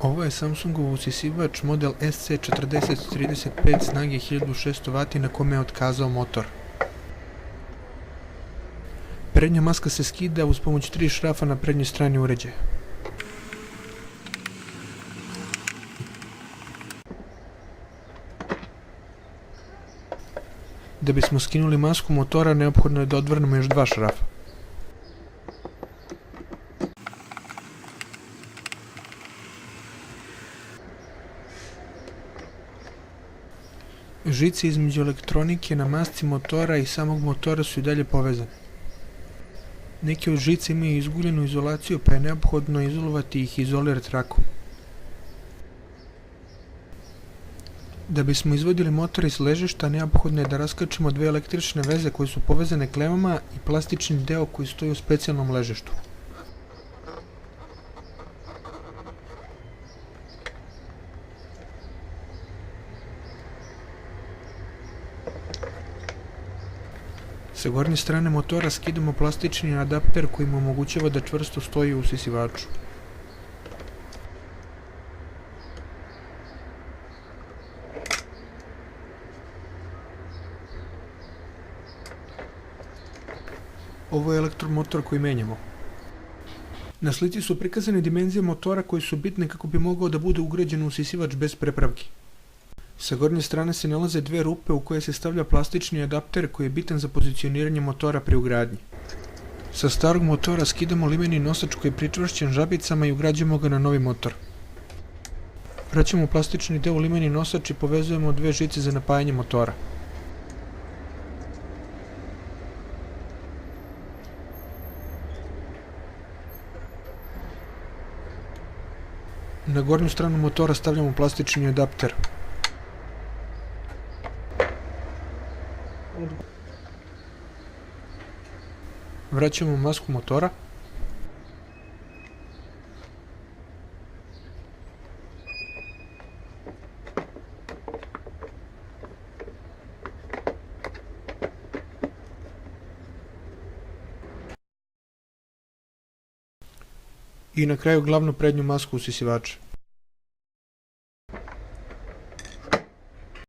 Ovo je Samsungov usisivač model SC4035 snage 1600 W na kome je otkazao motor. Prednja maska se skida uz pomoć 3 šrafa na prednjoj strani uređaja. Da bismo skinuli masku motora, neophodno je da odvrnemo još 2 šrafa. Žice između elektronike na masci motora i samog motora su i dalje povezane. Neke od žica imaju izguljenu izolaciju, pa je neophodno izolovati ih izolirat trakom. Da bismo izvodili motor iz ležišta, neophodno je da raskačemo 2 električne veze koje su povezane klemama i plastični deo koji stoji u specijalnom ležištu. Sa gornje strane motora skidamo plastični adapter koji mu omogućava da čvrsto stoji u usisivaču. Ovo je elektromotor koji menjamo. Na slici su prikazane dimenzije motora koje su bitne kako bi mogao da bude ugrađen u usisivač bez prepravki. Sa gornje strane se nalaze 2 rupe u koje se stavlja plastični adapter koji je bitan za pozicioniranje motora pri ugradnji. Sa starog motora skidamo limeni nosač koji je pričvršćen žabicama i ugrađujemo ga na novi motor. Vraćamo plastični deo u limeni nosač i povezujemo 2 žice za napajanje motora. Na gornju stranu motora stavljamo plastični adapter. Vraćamo masku motora. I na kraju glavnu prednju masku usisivača.